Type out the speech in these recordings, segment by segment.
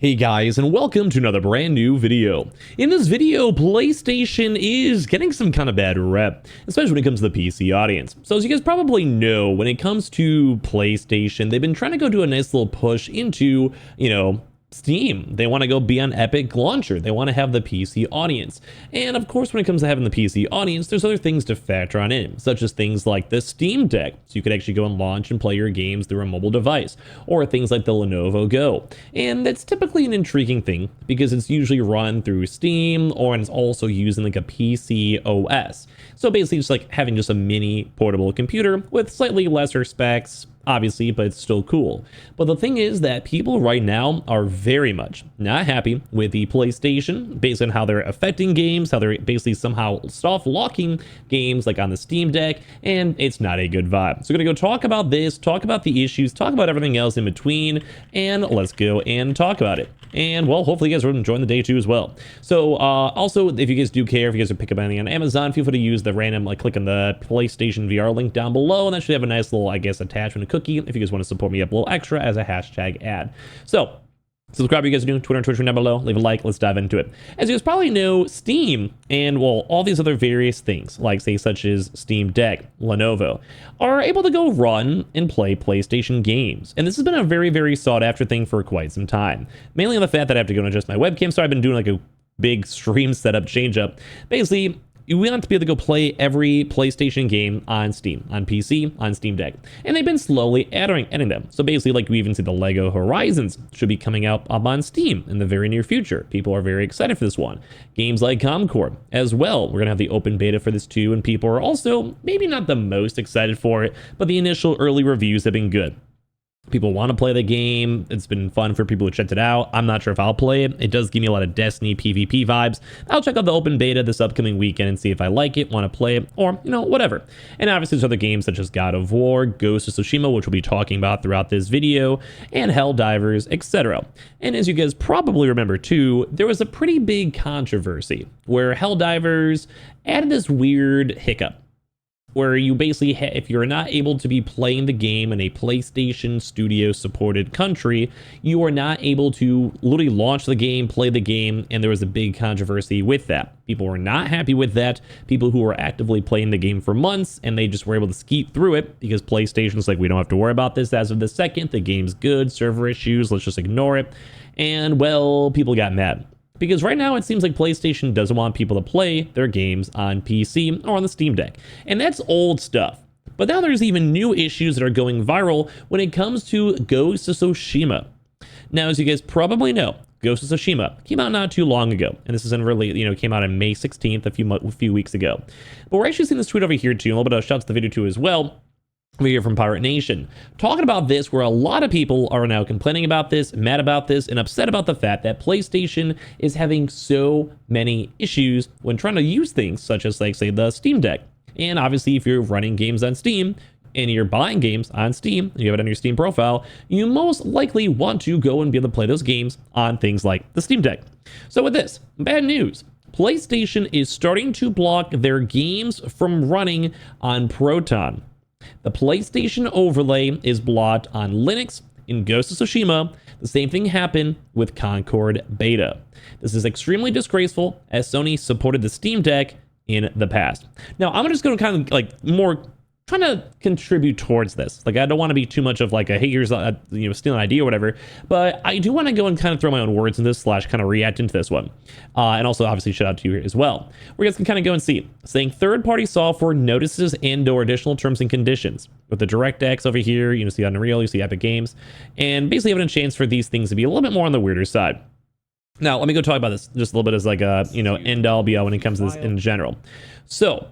Hey guys, and welcome to another brand new video. In this video, PlayStation is getting some kind of bad rep, especially when it comes to the PC audience. So as you guys probably know, when it comes to PlayStation, they've been trying to go do a nice little push into, Steam. They want to go be on Epic Launcher. They want to have the PC audience. And of course, when it comes to having the PC audience, there's other things to factor on in, such as things like the Steam Deck. So you could actually go and launch and play your games through a mobile device, or things like the Lenovo Go. And that's typically an intriguing thing because it's usually run through Steam, or it's also using like a PC OS. So basically it's like having just a mini portable computer with slightly lesser specs, obviously, but it's still cool. But the thing is that people right now are very much not happy with the PlayStation based on how they're affecting games, how they're basically somehow soft locking games like on the Steam Deck, and it's not a good vibe. So we're gonna go talk about this, talk about the issues, talk about everything else in between, and let's go and talk about it. And well, hopefully you guys are enjoying the day too as well. So also, if you guys do care, if you guys are picking up anything on Amazon, feel free to use the random, click on the PlayStation VR link down below, and that should have a nice little, attachment, a cookie, if you guys want to support me up a little extra as a hashtag ad. So subscribe if you guys are doing Twitter and Twitch down below. Leave a like. Let's dive into it. As you guys probably know, Steam and, well, all these other various things, like, say, such as Steam Deck, Lenovo, are able to go run and play PlayStation games. And this has been a very, very sought-after thing for quite some time. Mainly on the fact that I have to go and adjust my webcam, so I've been doing, a big stream setup change-up. Basically, you want to be able to go play every PlayStation game on Steam, on PC, on Steam Deck. And they've been slowly adding them. So basically, we even see the Lego Horizons should be coming out up on Steam in the very near future. People are very excited for this one. Games like Concord as well. We're going to have the open beta for this too, and people are also maybe not the most excited for it, but the initial early reviews have been good. People want to play the game. It's been fun for people who checked it out. I'm not sure if I'll play it. It does give me a lot of Destiny PvP vibes. I'll check out the open beta this upcoming weekend and see if I like it, want to play it, or, whatever. And obviously there's other games such as God of War, Ghost of Tsushima, which we'll be talking about throughout this video, and Helldivers, etc. And as you guys probably remember too, there was a pretty big controversy where Helldivers added this weird hiccup, where you basically, if you're not able to be playing the game in a PlayStation Studio supported country, you are not able to literally launch the game, play the game, and there was a big controversy with that. People were not happy with that. People who were actively playing the game for months, and they just were able to skeet through it because PlayStation's like, we don't have to worry about this as of the second. The game's good, server issues, let's just ignore it. And well, people got mad. Because right now it seems like PlayStation doesn't want people to play their games on PC or on the Steam Deck. And that's old stuff. But now there's even new issues that are going viral when it comes to Ghost of Tsushima. Now, as you guys probably know, Ghost of Tsushima came out not too long ago. And this isn't really, came out on May 16th, a few weeks ago. But we're actually seeing this tweet over here too, and a little bit of shout out to the video too as well. We hear from Pirate Nation talking about this, where a lot of people are now complaining about this, mad about this, and upset about the fact that PlayStation is having so many issues when trying to use things such as, say, the Steam Deck. And obviously, if you're running games on Steam and you're buying games on Steam, and you have it on your Steam profile, you most likely want to go and be able to play those games on things like the Steam Deck. So with this, bad news. PlayStation is starting to block their games from running on Proton. The PlayStation overlay is blocked on Linux in Ghost of Tsushima. The same thing happened with Concord Beta. This is extremely disgraceful, as Sony supported the Steam Deck in the past. Now, I'm just going to kind of more trying to contribute towards this. I don't want to be too much of hey, here's stealing an idea or whatever, but I do want to go and kind of throw my own words in this / kind of react into this one. And also obviously shout out to you here as well. Where you guys can kind of go and see, saying third-party software notices and/or additional terms and conditions. With the DirectX over here, you see Unreal, you see Epic Games, and basically having a chance for these things to be a little bit more on the weirder side. Now, let me go talk about this just a little bit as a, end-all be-all when it comes to this in general. So,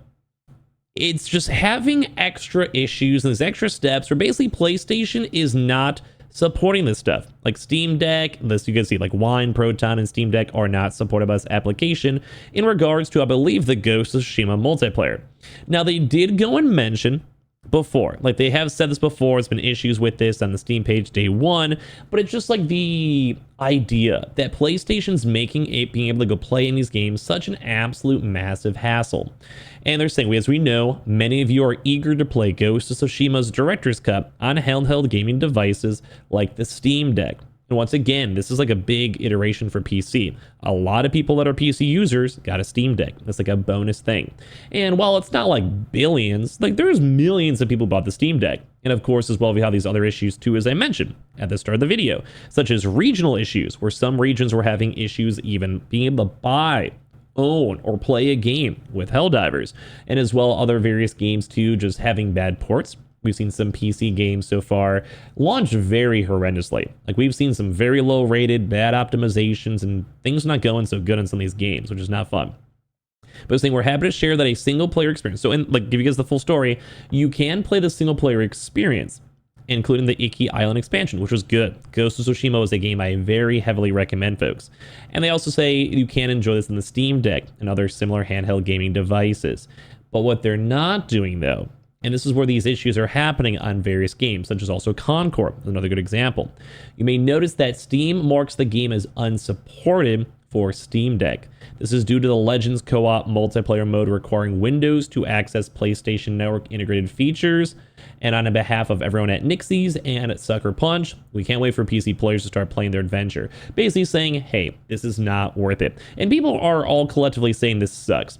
it's just having extra issues and these extra steps where basically PlayStation is not supporting this stuff. Like Steam Deck, this you can see Wine, Proton, and Steam Deck are not supported by this application in regards to, I believe, the Ghost of Tsushima multiplayer. Now, they did go and mention before, they have said this before, it's been issues with this on the Steam page day one, but it's just the idea that PlayStation's making it being able to go play in these games such an absolute massive hassle. And they're saying, as we know, many of you are eager to play Ghost of Tsushima's Director's Cut on handheld gaming devices like the Steam Deck. And once again, this is like a big iteration for PC. A lot of people that are PC users got a Steam Deck. That's like a bonus thing. And while it's not like billions, like there's millions of people bought the Steam Deck. And of course, as well, we have these other issues too, as I mentioned at the start of the video, such as regional issues, where some regions were having issues even being able to buy, own, or play a game with Helldivers, and as well other various games too, just having bad ports. We've seen some PC games so far launch very horrendously. Like we've seen some very low rated, bad optimizations, and things not going so good on some of these games, which is not fun. But saying we're happy to share that a single player experience. So, like, give you guys the full story, you can play the single player experience, including the Iki Island expansion, which was good. Ghost of Tsushima is a game I very heavily recommend, folks. And they also say you can enjoy this in the Steam Deck and other similar handheld gaming devices. But what they're not doing, though, and this is where these issues are happening on various games, such as also Concord, another good example. You may notice that Steam marks the game as unsupported for Steam Deck. This is due to the Legends co-op multiplayer mode requiring Windows to access PlayStation Network integrated features. And on behalf of everyone at Nixie's and at Sucker Punch, we can't wait for PC players to start playing their adventure. Basically saying, hey, this is not worth it. And people are all collectively saying this sucks.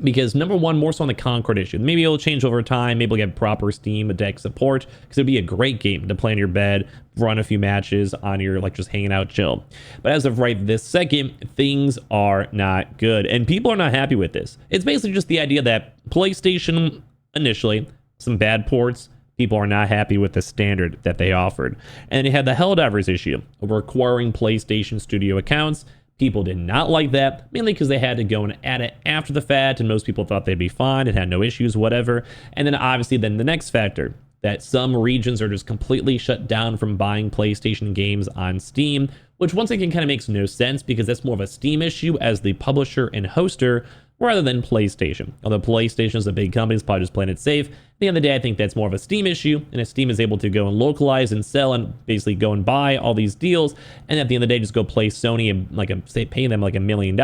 Because number one, more so on the Concord issue. Maybe it'll change over time. Maybe we'll get proper Steam Deck support, because it'd be a great game to play in your bed, run a few matches on your, like, just hanging out chill. But as of right this second, things are not good. And people are not happy with this. It's basically just the idea that PlayStation, initially, some bad ports, people are not happy with the standard that they offered. And they had the Helldivers issue of requiring PlayStation Studio accounts. People did not like that, mainly because they had to go and add it after the fact, and most people thought they'd be fine and had no issues, whatever. And then obviously then the next factor, that some regions are just completely shut down from buying PlayStation games on Steam, which once again kind of makes no sense because that's more of a Steam issue as the publisher and hoster rather than PlayStation. Although PlayStation is a big company, it's probably just playing it safe. At the end of the day, I think that's more of a Steam issue, and if Steam is able to go and localize and sell and basically go and buy all these deals, and at the end of the day, just go play Sony and like say paying them like $1 million,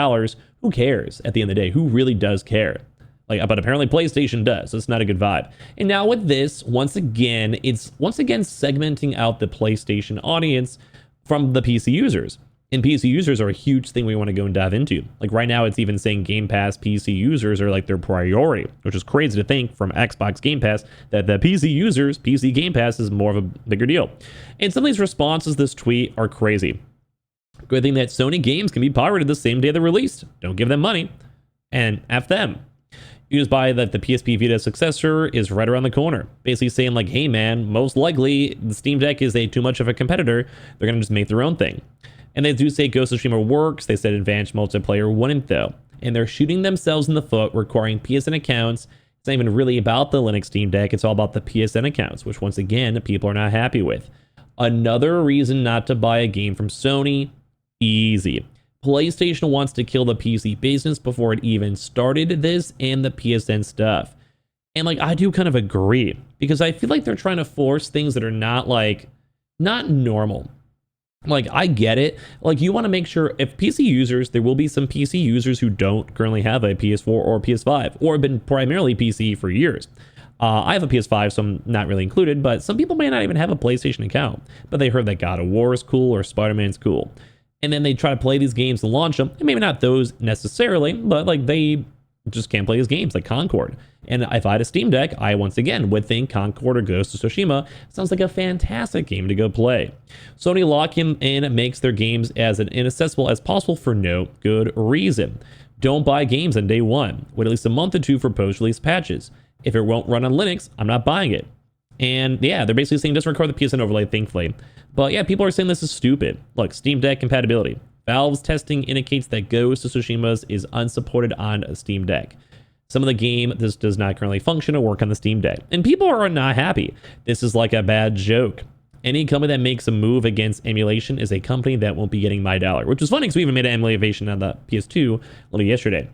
who cares? At the end of the day, who really does care? Like, but apparently PlayStation does, so it's not a good vibe. And now with this, once again, it's segmenting out the PlayStation audience from the PC users. And PC users are a huge thing we want to go and dive into. Like right now, it's even saying Game Pass PC users are like their priority, which is crazy to think from Xbox Game Pass that the PC users, PC Game Pass is more of a bigger deal. And some of these responses to this tweet are crazy. Good thing that Sony games can be pirated the same day they're released. Don't give them money. And F them. Used by that the PSP Vita successor is right around the corner. Basically saying like, hey man, most likely the Steam Deck is too much of a competitor. They're going to just make their own thing. And they do say Ghost of Tsushima works. They said advanced multiplayer wouldn't though. And they're shooting themselves in the foot, requiring PSN accounts. It's not even really about the Linux Steam Deck. It's all about the PSN accounts, which once again, people are not happy with. Another reason not to buy a game from Sony, easy. PlayStation wants to kill the PC business before it even started this and the PSN stuff. And like, I do kind of agree because I feel like they're trying to force things that are not normal. Like, I get it. Like, you want to make sure if PC users, there will be some PC users who don't currently have a PS4 or PS5 or have been primarily PC for years. I have a PS5, so I'm not really included, but some people may not even have a PlayStation account, but they heard that God of War is cool or Spider-Man's cool. And then they try to play these games and launch them. And maybe not those necessarily, but like they just can't play these games like Concord. And if I had a Steam Deck, I once again would think Concord or Ghost of Tsushima sounds like a fantastic game to go play. Sony lock in and makes their games as inaccessible as possible for no good reason. Don't buy games on day one. Wait at least a month or two for post-release patches. If it won't run on Linux, I'm not buying it. And yeah, they're basically saying disregard the PSN overlay, thankfully. But yeah, people are saying this is stupid. Look, Steam Deck compatibility. Valve's testing indicates that Ghost of Tsushima's is unsupported on a Steam Deck. Some of the game, this does not currently function or work on the Steam Deck. And people are not happy. This is like a bad joke. Any company that makes a move against emulation is a company that won't be getting my dollar. Which is funny because we even made an emulation on the PS2 a little yesterday.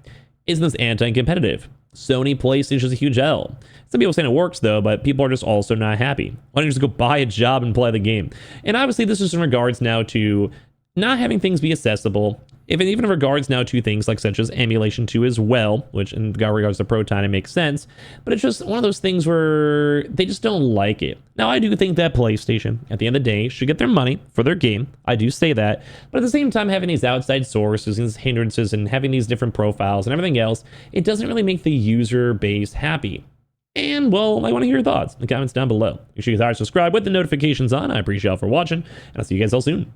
Isn't this anti-competitive? Sony PlayStation is a huge L. Some people are saying it works though, but people are just also not happy. Why don't you just go buy a job and play the game? And obviously this is in regards now to not having things be accessible, even in regards now to things like such as emulation 2 as well, which in regards to Proton, it makes sense. But it's just one of those things where they just don't like it. Now, I do think that PlayStation, at the end of the day, should get their money for their game. I do say that. But at the same time, having these outside sources, these hindrances, and having these different profiles and everything else, it doesn't really make the user base happy. And, well, I want to hear your thoughts in the comments down below. Make sure you guys subscribe with the notifications on. I appreciate y'all for watching, and I'll see you guys all soon.